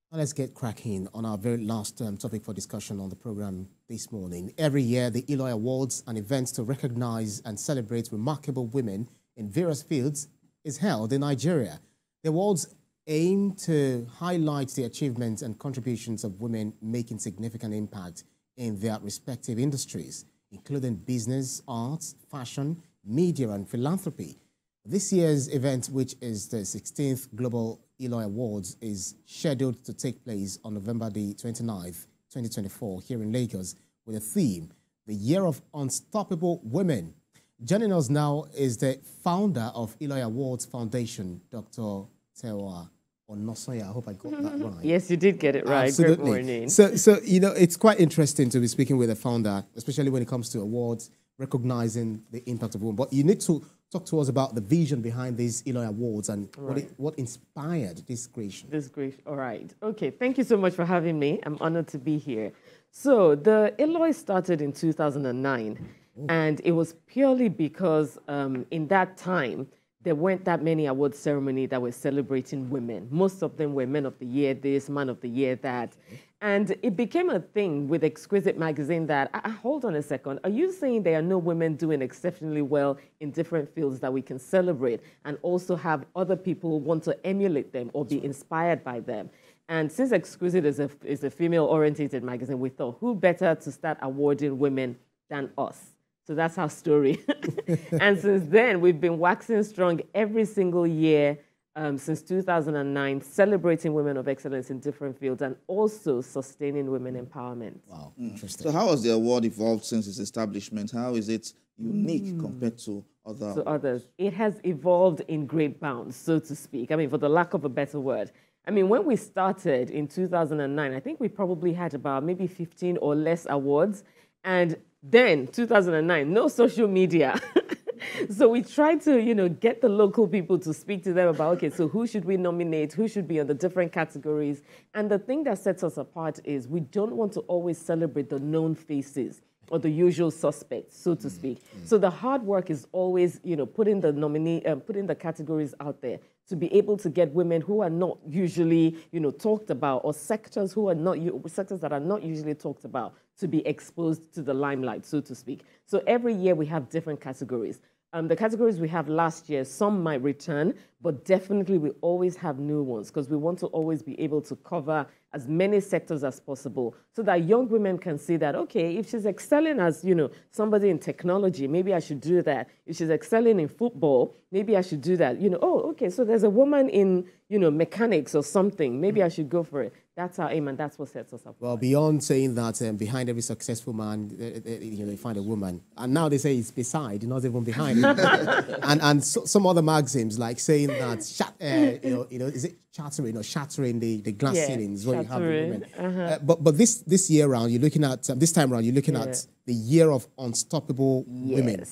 Now let's get cracking on our very last topic for discussion on the program this morning. Every year, the Eloy Awards, an event to recognize and celebrate remarkable women in various fields, is held in Nigeria. The awards aim to highlight the achievements and contributions of women making significant impact in their respective industries, including business, arts, fashion, media, and philanthropy. This year's event, which is the 16th Global Eloy Awards, is scheduled to take place on November the 29th, 2024, here in Lagos, with a theme, the Year of Unstoppable Women. Joining us now is the founder of Eloy Awards Foundation, Dr. Tewa Onosoya. I hope I got that right. Yes, you did get it right. Absolutely. Good morning. So it's quite interesting to be speaking with a founder, especially when it comes to awards, recognizing the impact of women. But you need to talk to us about the vision behind these Eloy Awards and what inspired this creation. All right. Okay, thank you so much for having me. I'm honored to be here. So the Eloy started in 2009, and it was purely because in that time, there weren't that many award ceremonies that were celebrating women. Most of them were Men of the Year this, Man of the Year that. And it became a thing with Exquisite magazine that, hold on a second, are you saying there are no women doing exceptionally well in different fields that we can celebrate and also have other people want to emulate them or be inspired by them? And since Exquisite is a female-oriented magazine, we thought, who better to start awarding women than us? So that's our story. And since then, we've been waxing strong every single year since 2009, celebrating women of excellence in different fields and also sustaining women empowerment. Wow, interesting. So how has the award evolved since its establishment? How is it unique compared to others? It has evolved in great bounds, so to speak. I mean, for the lack of a better word. I mean, when we started in 2009, I think we probably had about maybe 15 or less awards. And then, 2009, no social media. So we tried to, get the local people to speak to them about, okay, so who should we nominate? Who should be on the different categories? And the thing that sets us apart is we don't want to always celebrate the known faces or the usual suspects, so to speak. So the hard work is always, putting the categories out there to be able to get women who are not usually, talked about, or sectors that are not usually talked about to be exposed to the limelight, so to speak. So every year we have different categories. The categories we have last year, some might return, but definitely we always have new ones because we want to always be able to cover as many sectors as possible so that young women can see that, okay, if she's excelling as, somebody in technology, maybe I should do that. If she's excelling in football, maybe I should do that. Oh, okay, so there's a woman in, mechanics or something. Maybe I should go for it. That's our aim, and that's what sets us up. Well, beyond saying that behind every successful man, they find a woman. And now they say it's beside, not even behind. and some other maxims, like saying that, is it shattering or shattering the glass ceilings when you have the women. But this year round, you're looking at, this time around, you're looking at the Year of Unstoppable Women.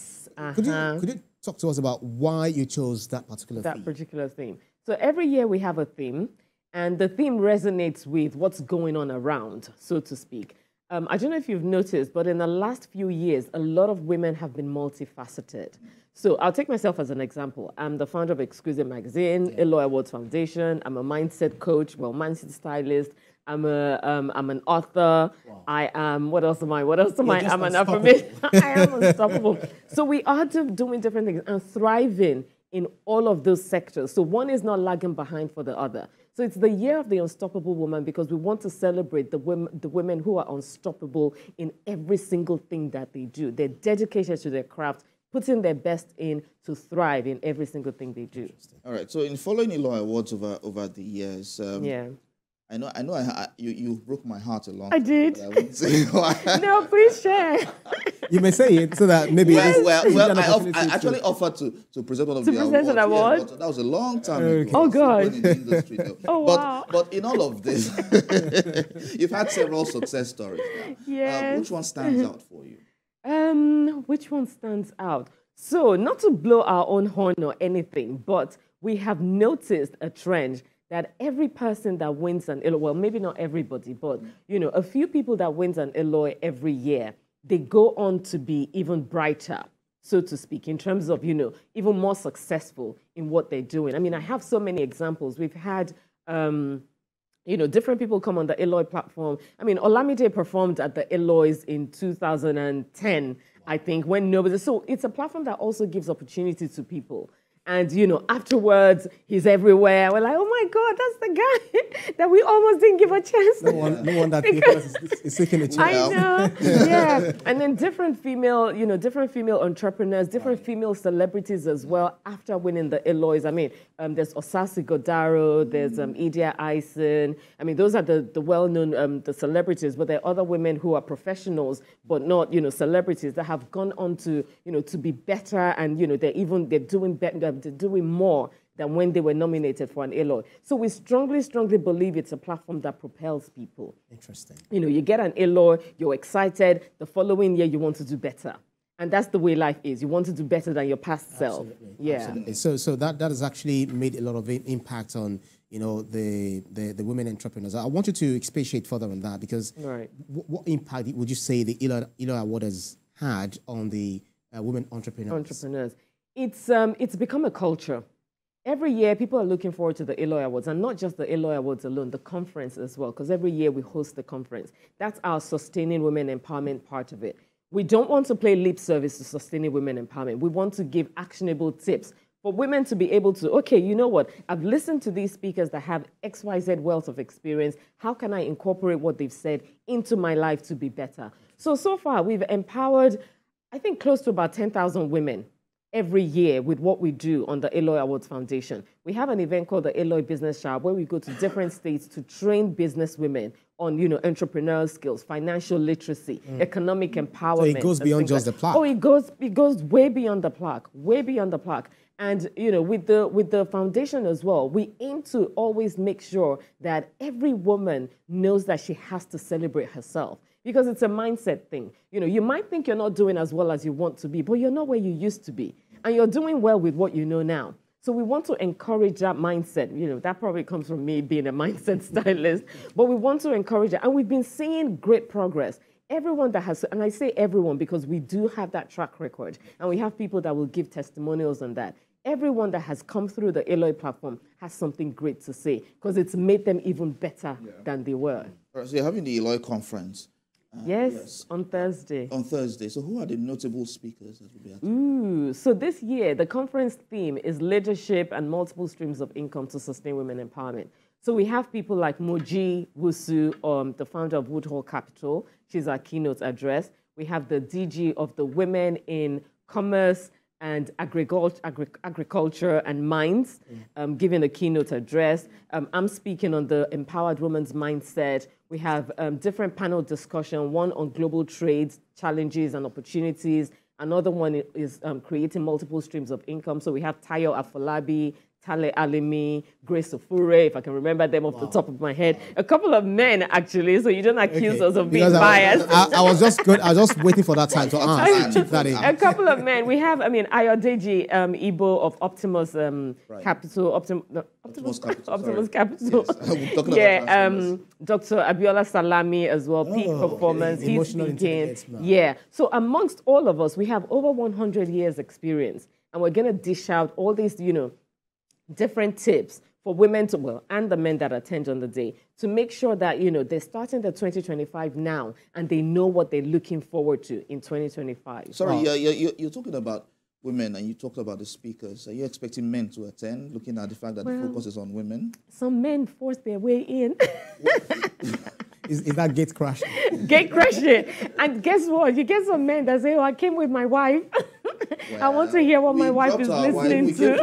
Could you talk to us about why you chose that particular theme? So every year we have a theme. And the theme resonates with what's going on around, so to speak. I don't know if you've noticed, but in the last few years, a lot of women have been multifaceted. So I'll take myself as an example. I'm the founder of Exquisite Magazine, Eloy Awards Foundation. I'm a mindset coach, mindset stylist. I'm an author. Wow. I am, what else am I? I'm an affirmation. I am unstoppable. So we are doing different things and thriving in all of those sectors. So one is not lagging behind for the other. So it's the Year of the Unstoppable Woman because we want to celebrate the women who are unstoppable in every single thing that they do. They're dedicated to their craft, putting their best in to thrive in every single thing they do. All right. So in following Eloy Awards over the years, I know. You broke my heart a lot. I did. I won't say why. No, please share. You may say it so that maybe. I actually offered to present one of the awards. An award? But that was a long time ago. Oh God. In the industry, wow. But in all of this, you've had several success stories. Yes. Which one stands out for you? Which one stands out? So, not to blow our own horn or anything, but we have noticed a trend that every person that wins an Eloy, well, maybe not everybody, but, a few people that wins an Eloy every year, they go on to be even brighter, so to speak, in terms of, even more successful in what they're doing. I mean, I have so many examples. We've had You know, different people come on the Eloy platform. I mean, Olamide performed at the Eloys in 2010, I think, when nobody. So it's a platform that also gives opportunity to people. And, you know, afterwards, he's everywhere. We're like, oh my God, that's the guy that we almost didn't give a chance. No one that is taking a chance. I know, yeah. And then different female entrepreneurs, different female celebrities as well after winning the Eloys. I mean, there's Osasi Godaro, there's Idia Ison. I mean, those are the well-known the celebrities, but there are other women who are professionals, but not, you know, celebrities that have gone on to, you know, to be better, and, you know, they're doing better. They're doing more than when they were nominated for an Eloy. So we strongly, strongly believe it's a platform that propels people. Interesting. You know, you get an Eloy, you're excited. The following year, you want to do better. And that's the way life is. You want to do better than your past self. Yeah. Absolutely. So that has actually made a lot of impact on, you know, the women entrepreneurs. I want you to expatiate further on that, because what impact would you say the Eloy Award has had on the women entrepreneurs? It's become a culture. Every year, people are looking forward to the Eloy Awards, and not just the Eloy Awards alone, the conference as well, because every year we host the conference. That's our sustaining women empowerment part of it. We don't want to play lip service to sustaining women empowerment. We want to give actionable tips for women to be able to, okay, you know what? I've listened to these speakers that have XYZ wealth of experience. How can I incorporate what they've said into my life to be better? So far, we've empowered, I think, close to about 10,000 women every year with what we do on the Eloy Awards Foundation. We have an event called the Eloy Business Shop, where we go to different states to train business women on, you know, entrepreneurial skills, financial literacy, economic empowerment. So it goes beyond just the plaque. Oh, it goes way beyond the plaque, way beyond the plaque. And, you know, with the foundation as well, we aim to always make sure that every woman knows that she has to celebrate herself. Because it's a mindset thing. You know, you might think you're not doing as well as you want to be, but you're not where you used to be. And you're doing well with what you know now. So we want to encourage that mindset. You know, that probably comes from me being a mindset stylist. But we want to encourage it. And we've been seeing great progress. Everyone that has, and I say everyone because we do have that track record. And we have people that will give testimonials on that. Everyone that has come through the Eloy platform has something great to say, because it's made them even better than they were. So you're having the Eloy conference. Yes, on Thursday. On Thursday. So who are the notable speakers that will be at? So this year, the conference theme is leadership and multiple streams of income to sustain women empowerment. So we have people like Moji Wusu, the founder of Woodhall Capital. She's our keynote address. We have the DG of the Women in Commerce and Agriculture and Mines, giving a keynote address. I'm speaking on the Empowered Woman's Mindset. We have different panel discussion, one on global trade, challenges and opportunities. Another one is creating multiple streams of income. So we have Tayo Afolabi, Tale Alimi, Grace Ofure, if I can remember them off the top of my head. A couple of men, actually, so you don't accuse us of being biased. I was just waiting for that time to ask. A couple of men. We have, Ayodeji Ibo of Optimus Capital. Optimus Capital. Yes. Dr. Abiola Salami as well, Peak Performance. He's speaking. Yeah. So amongst all of us, we have over 100 years experience. And we're going to dish out all these, you know, different tips for women to, well, and the men that attend on the day, to make sure that, you know, they're starting the 2025 now and they know what they're looking forward to in 2025. Sorry, you're talking about women and you talked about the speakers. Are you expecting men to attend, looking at the fact that the focus is on women? Some men force their way in. Is that gate crashing? Gate crashing. And guess what? You get some men that say, oh, I came with my wife. Well, I want to hear what my wife is listening to.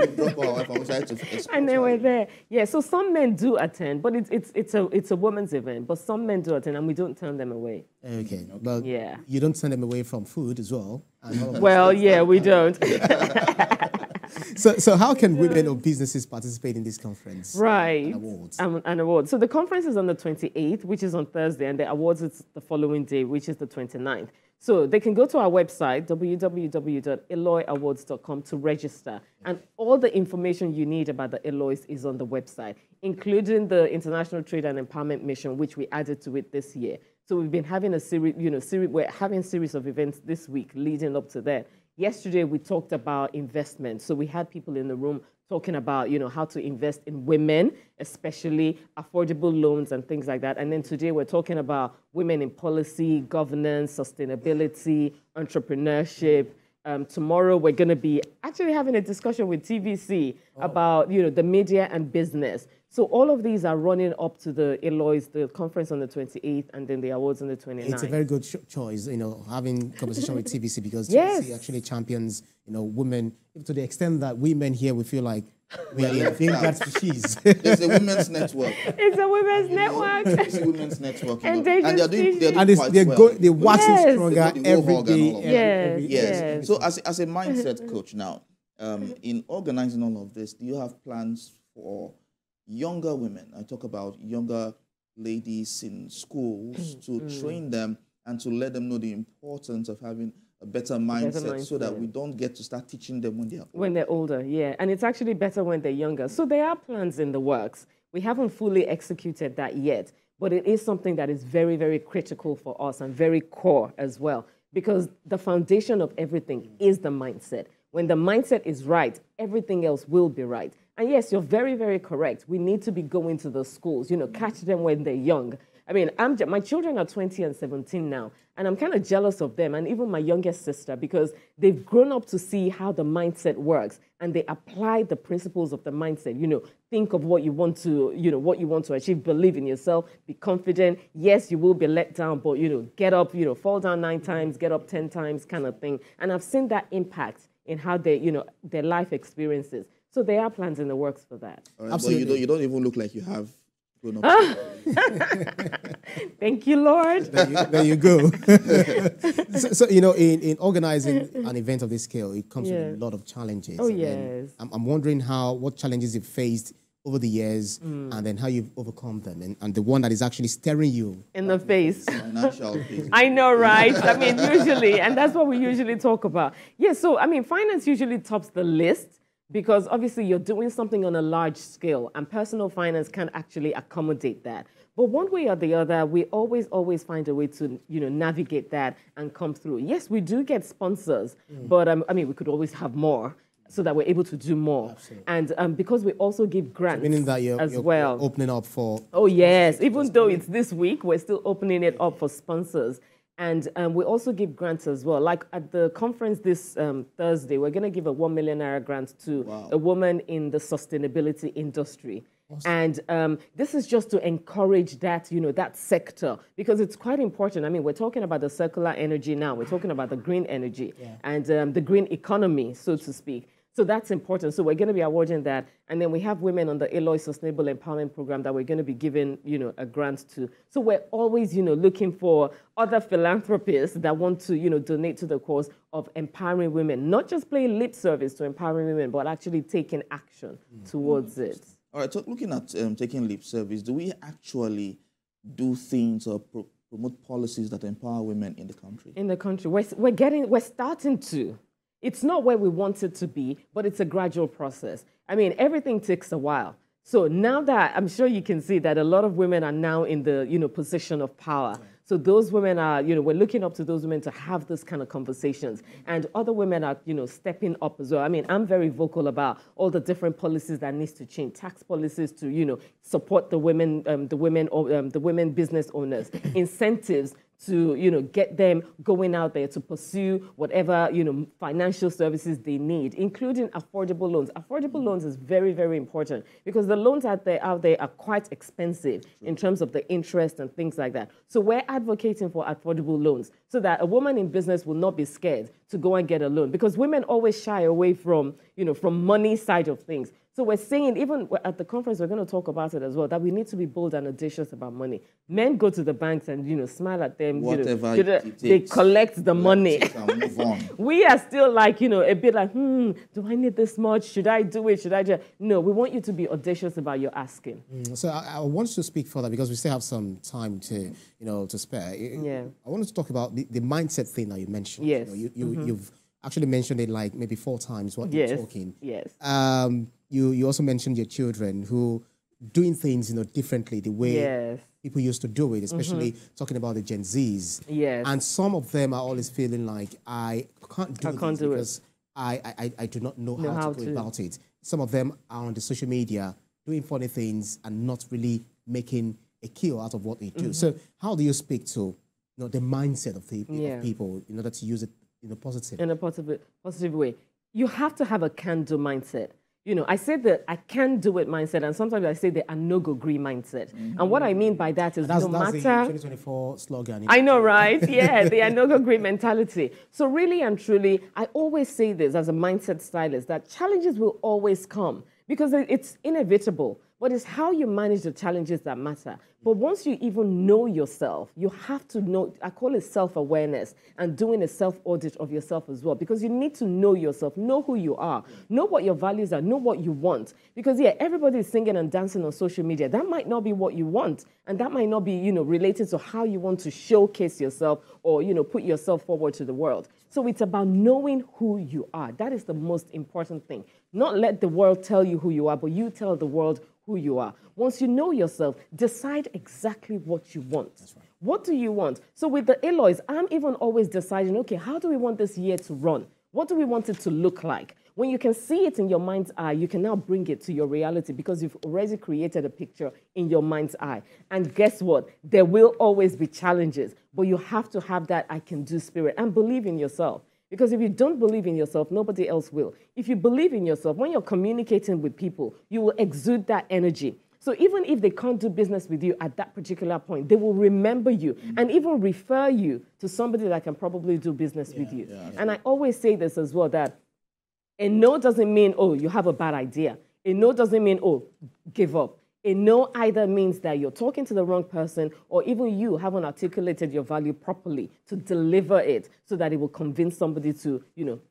And then we're there. Yeah, so some men do attend, but it's a women's event. But some men do attend, and we don't turn them away. Okay, but you don't turn them away from food as well. Well, yeah, we don't. So how can women or businesses participate in this conference? Right. And awards. And awards. So the conference is on the 28th, which is on Thursday, and the awards is the following day, which is the 29th. So they can go to our website, www.eloyawards.com, to register. And all the information you need about the Eloys is on the website, including the International Trade and Empowerment Mission, which we added to it this year. So we've been having a series, we're having a series of events this week leading up to that. Yesterday, we talked about investment. So we had people in the room talking about, how to invest in women, especially affordable loans and things like that. And then today we're talking about women in policy, governance, sustainability, entrepreneurship. Tomorrow we're going to be actually having a discussion with TVC about, the media and business. So all of these are running up to the Eloise, the conference on the 28th, and then the awards on the 29th. It's a very good choice, having conversation with TVC, because yes. TVC actually champions, women, to the extent that women here, we feel like we are in that species. It's a women's network. It's a women's network. It's a women's network. And they're doing they're waxing stronger every day. Yes. So as a mindset coach now, in organizing all of this, do you have plans for younger women? I talk about younger ladies in schools to train them and to let them know the importance of having a better mindset, so that we don't get to start teaching them when they're older. Yeah. And it's actually better when they're younger. So there are plans in the works. We haven't fully executed that yet, but it is something that is very, very critical for us and very core as well, because the foundation of everything is the mindset. When the mindset is right, everything else will be right. And yes, you're very, very correct. We need to be going to the schools, catch them when they're young. I mean, my children are 20 and 17 now, and I'm kind of jealous of them, and even my youngest sister, because they've grown up to see how the mindset works, and they apply the principles of the mindset. Think of what you want to, achieve. Believe in yourself. Be confident. Yes, you will be let down, but get up. Fall down 9 times, get up 10 times, kind of thing. And I've seen that impact in how they, their life experiences. So there are plans in the works for that. All right, absolutely. But you don't even look like you have grown up. Thank you, Lord. There you go. so in organizing an event of this scale, it comes with a lot of challenges. Oh, yes. I'm wondering what challenges you've faced over the years, and then how you've overcome them, and the one that is actually staring you in the face. Financial business. I know, right? I mean, usually, and that's what we usually talk about. Yeah, so, finance usually tops the list, because obviously you're doing something on a large scale, and personal finance can actually accommodate that. But one way or the other, we always find a way to, navigate that and come through. Yes, we do get sponsors, but we could always have more, so that we're able to do more. Absolutely. And because we also give grants, meaning that you're well. Opening up for... Oh, yes. Even though it's this week, we're still opening it up for sponsors. And we also give grants as well. Like at the conference this Thursday, we're going to give a 1 million naira grant to a woman in the sustainability industry. Awesome. And this is just to encourage that, that sector, because it's quite important. I mean, we're talking about the circular energy now. We're talking about the green energy and the green economy, so to speak. So that's important. So we're going to be awarding that. And then we have women on the Eloise Sustainable Empowerment Program that we're going to be giving, a grant to. So we're always, looking for other philanthropists that want to, donate to the cause of empowering women, not just playing lip service to empowering women, but actually taking action towards it. All right, so looking at taking lip service, do we actually do things or promote policies that empower women in the country? In the country, we're starting to. It's not where we want it to be, but it's a gradual process. I mean, everything takes a while. So now that I'm sure you can see that a lot of women are now in the, position of power. So those women are, we're looking up to those women to have this kind of conversations. And other women are, stepping up as well. I mean, I'm very vocal about all the different policies that needs to change. Tax policies to, support the women, the women business owners. Incentives to, get them going out there to pursue whatever, financial services they need, including affordable loans. Affordable loans is very, very important, because the loans out there are quite expensive in terms of the interest and things like that. So we're advocating for affordable loans so that a woman in business will not be scared to go and get a loan, because women always shy away from, from money side of things. So we're saying, even at the conference, we're going to talk about it as well, that we need to be bold and audacious about money. Men go to the banks and, smile at them. They collect the money. Move on. We are still like, a bit like, do I need this much? Should I do it? Should I just... No, we want you to be audacious about your asking. So I want to speak further, because we still have some time to, to spare. Yeah. I wanted to talk about the mindset thing that you mentioned. Yes. You've actually mentioned it like maybe 4 times while you're talking. Yes. You also mentioned your children who doing things, differently, the way people used to do it, especially talking about the Gen Zs. Yes. And some of them are always feeling like, I can't do it because I do not know how to go about it. some of them are on the social media doing funny things and not really making a kill out of what they do. So how do you speak to the mindset of people in order to use it in a positive way? You have to have a can-do mindset. I say the I can do it mindset, and sometimes I say the I no go green mindset. And what I mean by that is that's no matter... That's the 2024 slogan. I know, right? Yeah, the I no go green mentality. So really and truly, I always say this as a mindset stylist, that challenges will always come because it's inevitable. But it's how you manage the challenges that matter. But once you even know yourself, you have to know, I call it self-awareness, and doing a self-audit of yourself as well. Because you need to know yourself, know who you are, know what your values are, know what you want. Because everybody is singing and dancing on social media. That might not be what you want. And that might not be, related to how you want to showcase yourself or, put yourself forward to the world. So it's about knowing who you are. That is the most important thing. Not let the world tell you who you are, but you tell the world who you are. Once you know yourself, decide exactly what you want. That's right. What do you want? So with the Eloys, I'm even always deciding, okay, how do we want this year to run? What do we want it to look like? When you can see it in your mind's eye, you can now bring it to your reality because you've already created a picture in your mind's eye. And guess what? There will always be challenges, but you have to have that I can do spirit and believe in yourself. Because if you don't believe in yourself, nobody else will. If you believe in yourself, when you're communicating with people, you will exude that energy. So even if they can't do business with you at that particular point, they will remember you and even refer you to somebody that can probably do business with you. Yeah, and I always say this as well, that a no doesn't mean, oh, you have a bad idea. A no doesn't mean, oh, give up. A no either means that you're talking to the wrong person or even you haven't articulated your value properly to deliver it so that it will convince somebody to,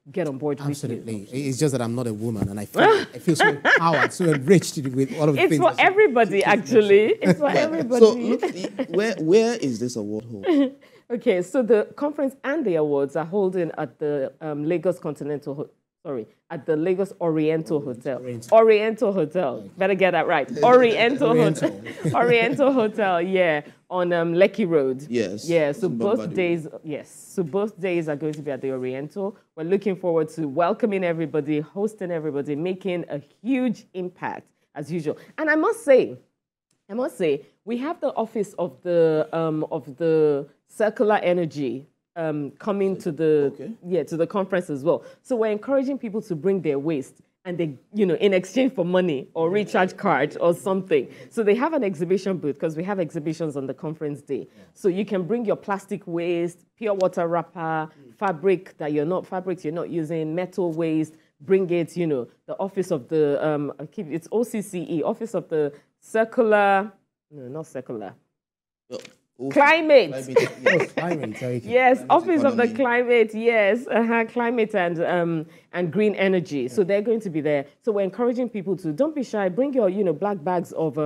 get on board with you. Absolutely. It's just that I'm not a woman and I feel so empowered, so enriched with all of the things. It's for everybody, actually. It's for everybody. So look, where is this award held? Okay, so the conference and the awards are holding at the Lagos at the Lagos Oriental Hotel. Oriental Hotel. Better get that right. Oriental Hotel. Oriental Hotel, yeah, on Lekki Road. Yes. Yeah, so both days, So both days are going to be at the Oriental. We're looking forward to welcoming everybody, hosting everybody, making a huge impact as usual. And I must say, we have the office of the Circular Energy coming to the conference as well. So we're encouraging people to bring their waste and they, in exchange for money or recharge card or something. So they have an exhibition booth because we have exhibitions on the conference day. So you can bring your plastic waste, pure water wrapper, fabrics you're not using, metal waste, bring it, the office of the, it's OCCE, Office of the Circular, no, not Circular. Climate. Yes, Office of the Climate. Yes, climate and green energy. So they're going to be there. So we're encouraging people to don't be shy. Bring your black bags of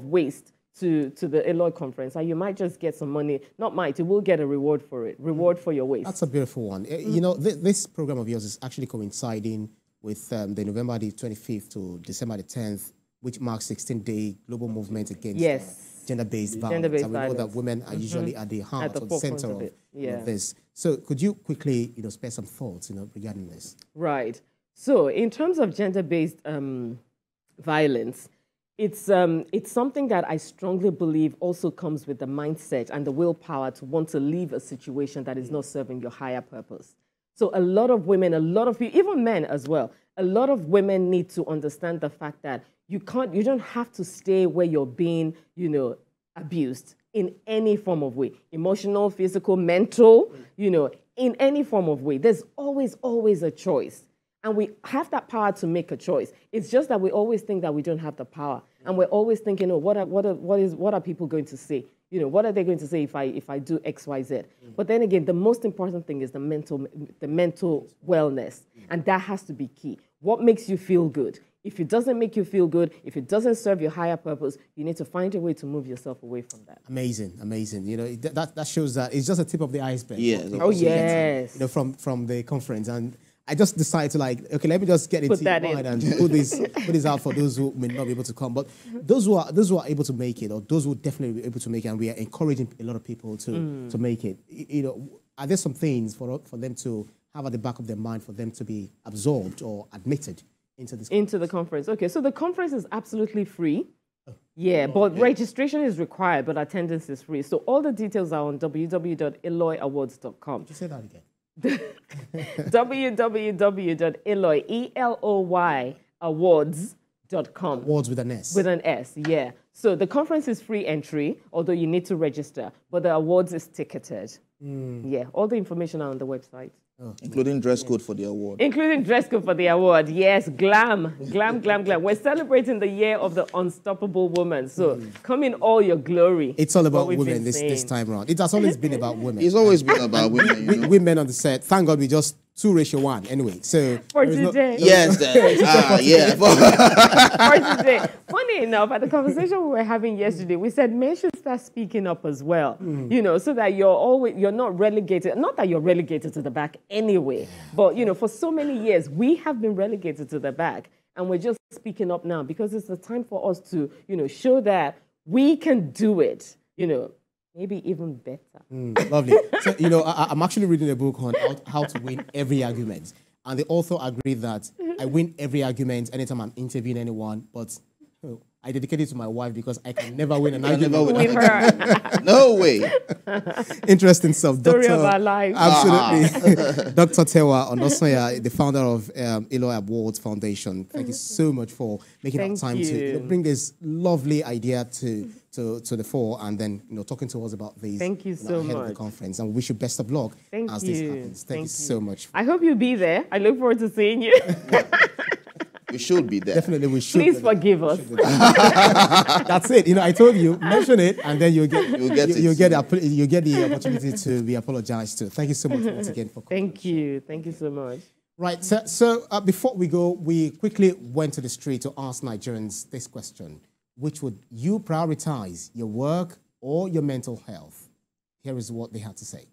waste to the Eloy conference, and you might just get some money. Not might, you will get a reward for it. Reward for your waste. That's a beautiful one. This program of yours is actually coinciding with the November the 25th to December the 10th, which marks 16-day global movement against gender-based violence. And we know that women are usually at the heart, or the center of this. So could you quickly, spare some thoughts, regarding this? Right. So in terms of gender-based violence, it's something that I strongly believe also comes with the mindset and the willpower to want to leave a situation that is not serving your higher purpose. So a lot of women, a lot of people, even men as well, a lot of women need to understand the fact that you don't have to stay where you're being, abused in any form of way, emotional, physical, mental, in any form of way. There's always a choice. And we have that power to make a choice. It's just that we always think that we don't have the power. And we're always thinking, oh, what are people going to say? What are they going to say if I do X, Y, Z? But then again, the most important thing is the mental wellness. And that has to be key. What makes you feel good? If it doesn't make you feel good, if it doesn't serve your higher purpose, you need to find a way to move yourself away from that. Amazing. That shows that it's just a tip of the iceberg. Yes. Oh, yes. From the conference. And I just decided to okay, let me just get into your mind and put this out for those who may not be able to come. But those who are able to make it, or those who definitely be able to make it, and we are encouraging a lot of people to make it. Are there some things for them to have at the back of their mind for them to be absorbed or admitted into this into the conference. Okay, so the conference is absolutely free. Yeah, but registration is required, but attendance is free. So all the details are on www.eloyawards.com. Could you say that again? www.eloyawards.com. Awards with an S. With an S, yeah. So the conference is free entry, although you need to register, but the awards is ticketed. Yeah, all the information are on the website. Including dress code for the award. Including dress code for the award. Yes, glam. We're celebrating the year of the unstoppable woman. So come in all your glory. It's all about women this time around. It has always been about women. It's always been about women. Women on the set. Thank God we just 2:1 anyway. So for today. Yes, yeah. For today. Funny enough, at the conversation we were having yesterday, we said men should start speaking up as well. You know, so that you're not relegated. Not that you're relegated to the back anyway, but you know, for so many years we have been relegated to the back, and we're just speaking up now because it's the time for us to, you know, show that we can do it. You know. Maybe even better. Lovely. So, you know, I'm actually reading a book on how to win every argument. And the author agreed that I win every argument anytime I'm interviewing anyone, but I dedicate it to my wife because I can never win an argument with her. No way. Interesting stuff. Story of our life. Absolutely. Dr. Tewa Onosoya, the founder of Eloy Awards Foundation. Thank you so much for making that time to bring this lovely idea to the fore, and then talking to us about these. Thank you so much. Ahead of the conference, and we wish you best of luck as this happens. Thank you so much. I hope you'll be there. I look forward to seeing you. We should be there. Definitely, we should. Please forgive us. That's it. You know, I told you, mention it, and then you'll get the opportunity to be apologized to. Thank you so much once again for coming. Thank you so much. Right. So before we go, we quickly went to the street to ask Nigerians this question: which would you prioritize, your work or your mental health? Here is what they had to say.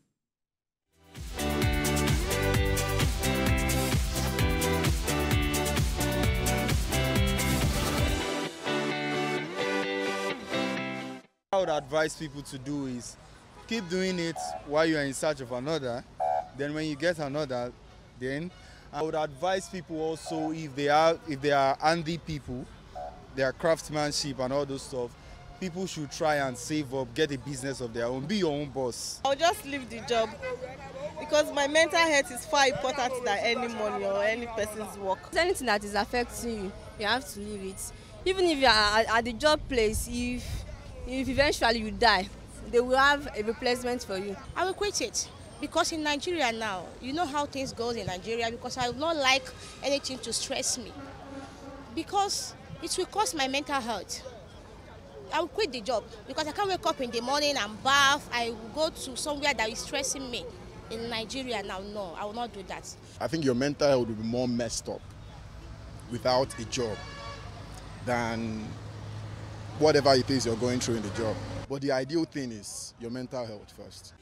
I would advise people to do is keep doing it while you are in search of another. Then when you get another, then I would advise people also, if they are handy people, their craftsmanship and all those stuff, people should try and save up, get a business of their own, be your own boss. I'll just leave the job because my mental health is far important than any money or any person's work. Anything that is affecting you, you have to leave it. Even if you are at the job place, if eventually you die, they will have a replacement for you. I will quit it because in Nigeria now, you know how things go in Nigeria, because I would not like anything to stress me because it will cause my mental health. I will quit the job because I can't wake up in the morning and bath. I will go to somewhere that is stressing me. In Nigeria now, no, I will not do that. I think your mental health will be more messed up without a job than whatever it is you're going through in the job. But the ideal thing is your mental health first.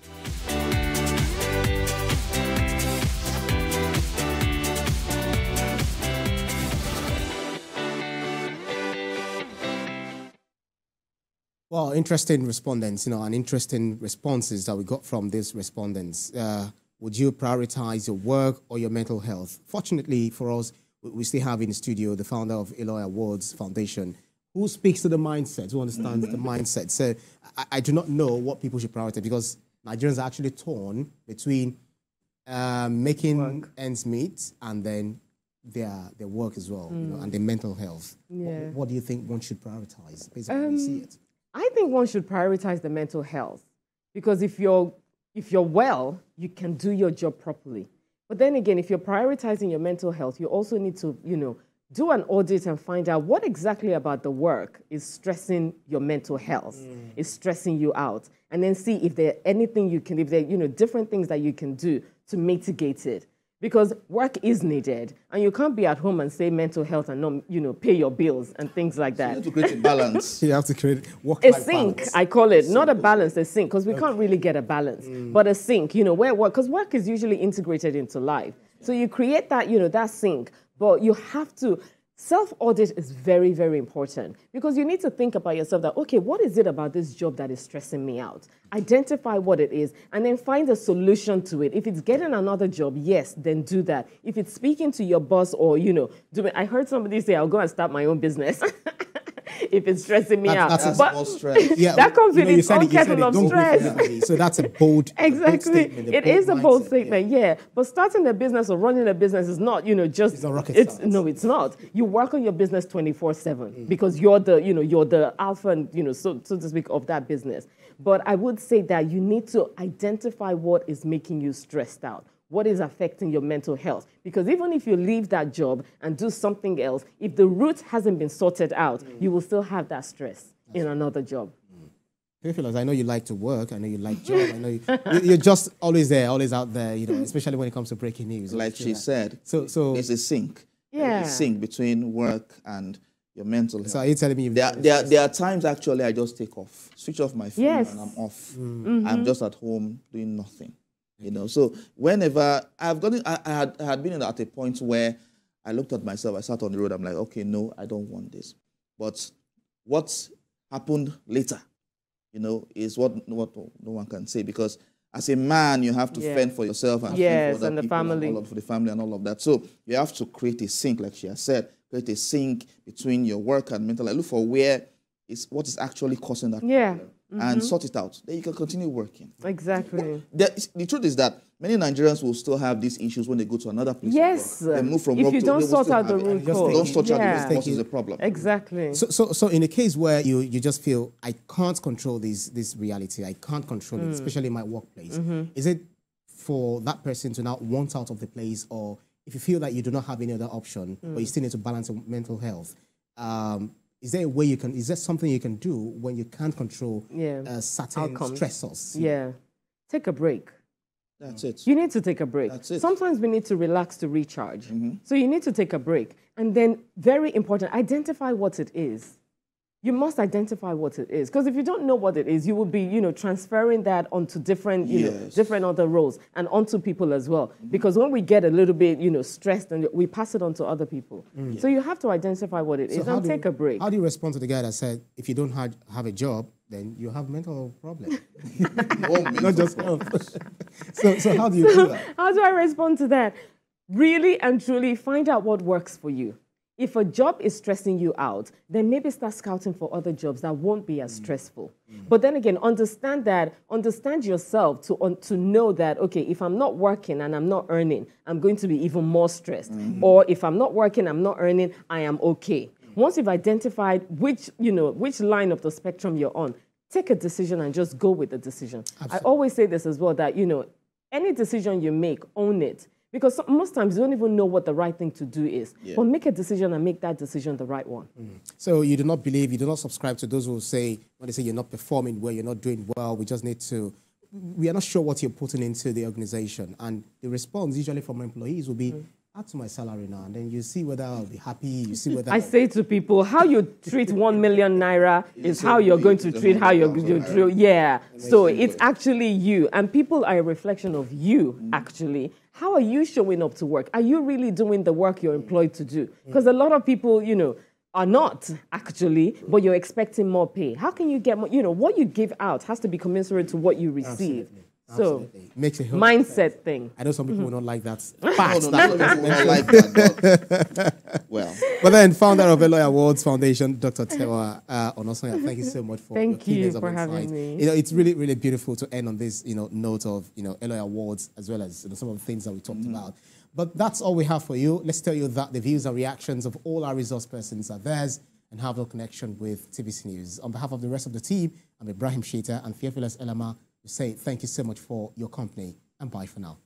Well, interesting respondents, and interesting responses that we got from these respondents. Would you prioritize your work or your mental health? Fortunately for us, we still have in the studio the founder of Eloy Awards Foundation, who speaks to the mindset, who understands the mindset. So I do not know what people should prioritize, because Nigerians are actually torn between making ends meet and then their work as well, and their mental health. Yeah. What do you think one should prioritize, based on how you see it? I think one should prioritize the mental health, because if you're well, you can do your job properly. But then again, if you're prioritizing your mental health, you also need to, do an audit and find out what exactly about the work is stressing your mental health, is stressing you out, and then see if there anything you can, if there different things that you can do to mitigate it. Because work is needed, and you can't be at home and say mental health and not, pay your bills and things like that. So you have to create a balance. You have to create work-life balance. A sink, I call it, not a balance, a sink, because we can't really get a balance. But a sink, where work, because work is usually integrated into life. So you create that, that sink, but you have to Self-audit is very, very important because you need to think about yourself that, okay, what is it about this job that is stressing me out? Identify what it is and then find a solution to it. If it's getting another job, yes, then do that. If it's speaking to your boss or, I heard somebody say, I'll go and start my own business. If it's stressing me out. That's a small stress. Yeah, that comes with its own kettle of stress. So that's a bold exactly. statement. It is a bold statement, yeah. But starting a business or running a business is not, just... It's not rocket science. No, it's not. You work on your business 24/7 because you're the alpha and, so to speak, of that business. But I would say that you need to identify what is making you stressed out. What is affecting your mental health? Because even if you leave that job and do something else, if the root hasn't been sorted out, you will still have that stress in another job. Theophilus, I know you like to work. I know you like job. I know you're just always there, always out there, especially when it comes to breaking news. Like she said, so there's a sync. Yeah. There's a sync between work and your mental health. So are you telling me there are times actually I just take off, switch off my phone and I'm off. I'm just at home doing nothing. So whenever I had been at a point where I looked at myself, I sat on the road, I'm like, okay, no, I don't want this. But what happened later, is what no one can say, because as a man, you have to fend for yourself and fend for other people family. For the family and all of that. So you have to create a sync, like she has said, create a sync between your work and mental life. Look for what is actually causing that problem. And sort it out. Then you can continue working. Exactly. The truth is that many Nigerians will still have these issues when they go to another place. Yes. They move from if work you to don't sort out the root cause. Don't sort out the root cause is a problem. Exactly. So in a case where you just feel, I can't control this reality, I can't control it, especially in my workplace, is it for that person to now want out of the place, or if you feel that you do not have any other option, but you still need to balance your mental health, is there a way is there something you can do when you can't control certain outcomes, stressors? Yeah. Take a break. That's it. You need to take a break. That's it. Sometimes we need to relax to recharge. So you need to take a break. And then, very important, identify what it is. You must identify what it is. Because if you don't know what it is, you will be, transferring that onto different, different other roles and onto people as well. Because when we get a little bit, stressed, and we pass it on to other people. So you have to identify what it is and take a break. How do you respond to the guy that said, if you don't have a job, then you have mental problem? Not just health. So how do you do that? How do I respond to that? Really and truly find out what works for you. If a job is stressing you out, then maybe start scouting for other jobs that won't be as stressful. But then again, understand yourself to know that, okay, if I'm not working and I'm not earning, I'm going to be even more stressed. Or if I'm not working, I'm not earning, I am okay. Once you've identified which line of the spectrum you're on, take a decision and just go with the decision. Absolutely. I always say this as well, that, any decision you make, own it. Because most times you don't even know what the right thing to do is. Yeah. But make a decision and make that decision the right one. So you do not subscribe to those who say, when they say you're not performing well, you're not doing well, we are not sure what you're putting into the organization. And the response usually from employees will be, add to my salary now, and then you see whether I'll be happy, you see whether... I say to people, how you treat 1 million naira is how you're going to treat how you're going to treat... Yeah, so it's actually you. And people are a reflection of you, actually. How are you showing up to work? Are you really doing the work you're employed to do? Because a lot of people, are not actually, but you're expecting more pay. How can you get more? What you give out has to be commensurate to what you receive. Absolutely. So, makes a mindset thing. I know some people will not like that. Not like that. Well. But then, founder of Eloy Awards Foundation, Dr. Tewa Onosonya, thank you so much for thank you for having me. It's really, really beautiful to end on this, note of, Eloy Awards, as well as some of the things that we talked about. But that's all we have for you. Let's tell you that the views and reactions of all our resource persons are theirs and have no connection with TVC News. On behalf of the rest of the team, I'm Ibrahim Shita and Theophilus Elama. We say thank you so much for your company and bye for now.